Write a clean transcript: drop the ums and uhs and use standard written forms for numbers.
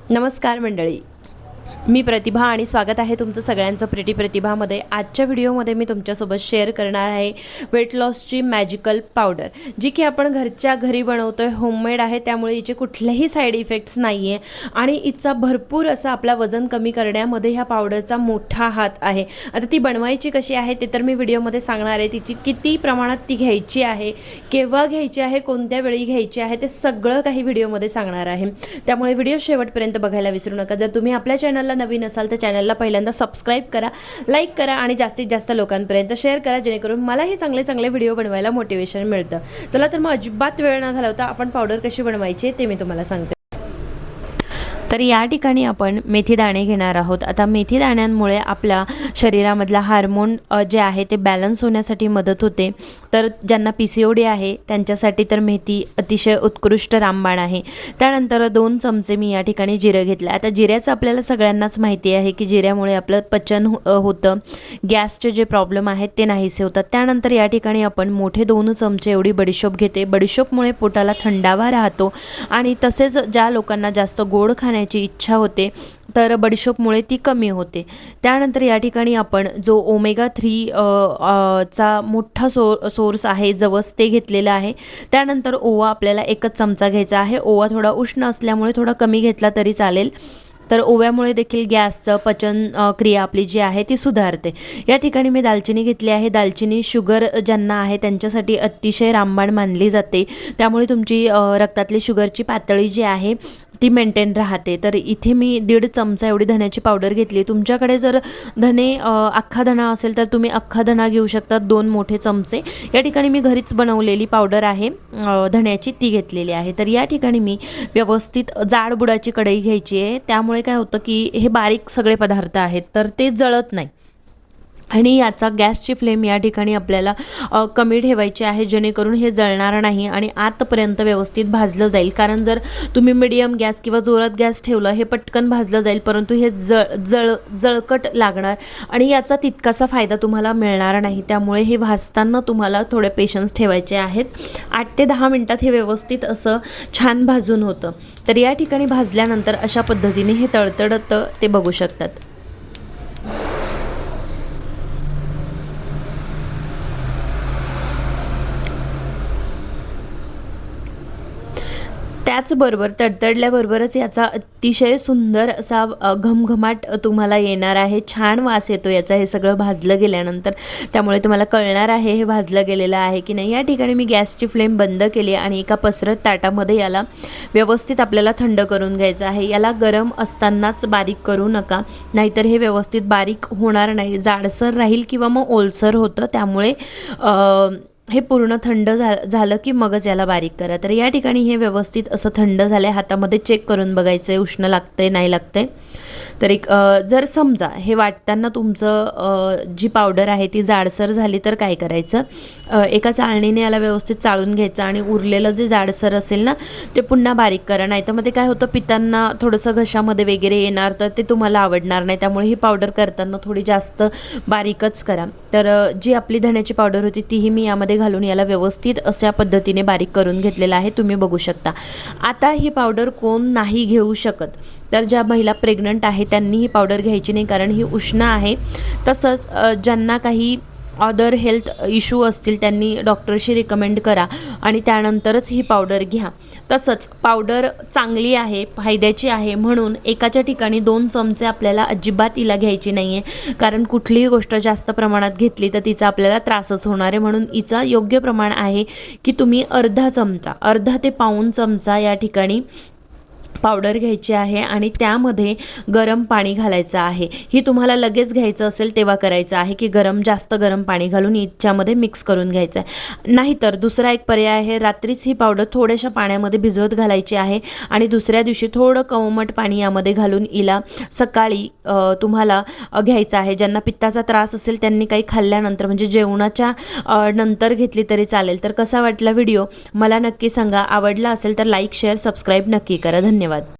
नमस्कार मंडळी, मी प्रतिभा आणि स्वागत आहे तुमचं सगळ्यांचं प्रिटी प्रतिभामध्ये। आजच्या व्हिडिओमध्ये मी तुमच्यासोबत शेअर करणार आहे वेट लॉसची मॅजिकल पावडर, जी की आपण घरच्या घरी बनवतोय, होममेड आहे, त्यामुळे हिचे कुठलेही साईड इफेक्ट्स नाही आहे आणि हिचा भरपूर असा आपला वजन कमी करण्यामध्ये ह्या पावडरचा मोठा हात आहे। आता ती बनवायची कशी आहे ते तर मी व्हिडिओमध्ये सांगणार आहे, तिची किती प्रमाणात ती घ्यायची आहे, केव्हा घ्यायची आहे, कोणत्या वेळी घ्यायची आहे, ते सगळं काही व्हिडिओमध्ये सांगणार आहे। त्यामुळे व्हिडिओ शेवटपर्यंत बघायला विसरू नका। जर तुम्ही आपल्या चॅनलला नवीन असाल तर चॅनलला पहिल्यांदा सबस्क्राइब करा, लाईक करा आणि जास्तीत जास्त लोकांपर्यंत शेअर करा, जेणेकरून मलाही चांगले चांगले व्हिडिओ बनवायला मोटिवेशन मिळतं। चला तर मग अजिबात वेळ न घालवता आपण पावडर कशी बनवायची ते मी तुम्हाला सांगते। तर या ठिकाणी आपण मेथी दाणे घेणार आहोत। आता मेथी दाण्यांमुळे आपल्या शरीरामधला हार्मोन जे आहे ते बॅलन्स होण्यासाठी मदत होते। तर ज्यांना PCOD आहे त्यांच्यासाठी तर मेथी अतिशय उत्कृष्ट रामबाण आहे। त्यानंतर 2 चमचे मी या ठिकाणी जिरं घेतलं। आता जिऱ्याचं आपल्याला सगळ्यांनाच माहिती आहे की जिऱ्यामुळे आपलं पचन होतं, गॅसचे जे प्रॉब्लेम आहेत ते नाहीसे होतात। त्यानंतर या ठिकाणी आपण मोठे 2 चमचे एवढी बडीशोप घेते। बडीशोपमुळे पोटाला थंडावा राहतो आणि तसेच ज्या लोकांना जास्त गोड खाण्याची इच्छा होते तर बडीशोपमुळे ती कमी होते। त्यानंतर या ठिकाणी आपण जो ओमेगा 3 चा मोठा सोर्स आहे जवस, ते घेतलेला आहे। त्यानंतर ओवा आपल्याला 1 चमचा घ्यायचा आहे। ओवा थोडा उष्ण असल्यामुळे थोडा कमी घेतला तरी चालेल। तर ओव्यामुळे देखील गॅसचं पचन क्रिया आपली जी आहे ती सुधारते। या ठिकाणी मी दालचिनी घेतली आहे। दालचिनी शुगर ज्यांना आहे त्यांच्यासाठी अतिशय रामबाण मानली जाते, त्यामुळे तुमची रक्तातली शुगरची पातळी जी आहे ती मेंटेन राहते। तर इथे मी 1.5 चमचा एवढी धन्याची पावडर घेतली। तुमच्याकडे जर धने अख्खा धना असेल तर तुम्ही अख्खा धना घेऊ शकता, 2 मोठे चमचे। या ठिकाणी मी घरीच बनवलेली पावडर आहे धण्याची, ती घेतलेली आहे। तर या ठिकाणी मी व्यवस्थित जाड बुडाची कढई घ्यायची आहे, त्यामुळे काय होतं की हे बारीक सगळे पदार्थ आहेत तर ते जळत नाही आणि याचा गॅसची फ्लेम या ठिकाणी आपल्याला कमी ठेवायची आहे, जेणेकरून हे जळणार नाही आणि आतपर्यंत व्यवस्थित भाजलं जाईल। कारण जर तुम्ही मीडियम गॅस किंवा जोरात गॅस ठेवलं हे पटकन भाजलं जाईल, परंतु हे जळकट लागणार आणि याचा तितकासा फायदा तुम्हाला मिळणार नाही। त्यामुळे हे भाजताना तुम्हाला थोडे पेशन्स ठेवायचे आहेत। 8 ते 10 मिनिटात हे व्यवस्थित असं छान भाजून होतं। तर या ठिकाणी भाजल्यानंतर अशा पद्धतीने हे तळतळतं ते बघू शकतात। त्याचबरोबर तडतडल्याबरोबरच याचा अतिशय सुंदर असा घमघमाट तुम्हाला येणार आहे, छान वास येतो याचा हे सगळं भाजलं गेल्यानंतर। त्यामुळे तुम्हाला कळणार आहे हे भाजलं गेलेलं आहे की नाही। या ठिकाणी मी गॅसची फ्लेम बंद केली आणि एका पसरत ताटामध्ये याला व्यवस्थित आपल्याला थंड करून घ्यायचं आहे। याला गरम असतानाच बारीक करू नका, नाहीतर हे व्यवस्थित बारीक होणार नाही, जाडसर राहील किंवा मग ओलसर होतं। त्यामुळे हे पूर्ण थंड झालं की मगच याला बारीक करा। तर या ठिकाणी हे व्यवस्थित असं थंड झालं, हातामध्ये चेक करून बघायचं आहे उष्ण लागतंय नाही लागतंय। तर जर समजा हे वाटताना तुमचं जी पावडर आहे ती जाडसर झाली तर काय करायचं, एका चाळणीने याला व्यवस्थित चाळून घ्यायचं आणि उरलेलं जे जाडसर असेल ना ते पुन्हा बारीक करा, नाही तर मग ते काय होतं पितांना थोडंसं घशामध्ये वगैरे येणार, तर ते तुम्हाला आवडणार नाही। त्यामुळे ही पावडर करताना थोडी जास्त बारीकच करा। तर जी आपली धण्याची पावडर होती तीही मी यामध्ये घालून याला व्यवस्थित अशा पद्धतीने बारीक करून घेतलेला आहे, तुम्ही बघू शकता। आता ही पावडर कोण नाही घेऊ शकत, तर ज्या महिला प्रेग्नंट आहे त्यांनी ही पावडर घ्यायची नाही, कारण ही उष्ण आहे। तसंच ज्यांना काही अदर हेल्थ इश्यू असतील त्यांनी डॉक्टरशी रिकमेंड करा आणि त्यानंतरच ही पावडर घ्या। तसंच पावडर चांगली आहे, फायद्याची आहे, म्हणून एकाच्या ठिकाणी 2 चमचे आपल्याला अजिबात हिला घ्यायची नाही आहे, कारण कुठलीही गोष्ट जास्त प्रमाणात घेतली तर तिचा आपल्याला त्रासच होणार आहे। म्हणून हिचा योग्य प्रमाण आहे की तुम्ही अर्धा ते पाऊण चमचा या ठिकाणी पावडर घ्यायची आहे आणि त्यामध्ये गरम पाणी घालायचं आहे। ही तुम्हाला लगेच घ्यायचं असेल तेव्हा करायचं आहे की जास्त गरम पाणी घालून याच्यामध्ये मिक्स करून घ्यायचं आहे। नाहीतर दुसरा एक पर्याय आहे, रात्रीच ही पावडर थोड्याशा पाण्यामध्ये भिजवत घालायची आहे आणि दुसऱ्या दिवशी थोडं कोमट पाणी यामध्ये घालून हिला सकाळी तुम्हाला घ्यायचं आहे। ज्यांना पित्ताचा त्रास असेल त्यांनी काही खाल्ल्यानंतर म्हणजे जेवणाच्या नंतर घेतली तरी चालेल। तर कसा वाटला व्हिडिओ मला नक्की सांगा, आवडला असेल तर लाईक शेअर सबस्क्राईब नक्की करा। धन्यवाद।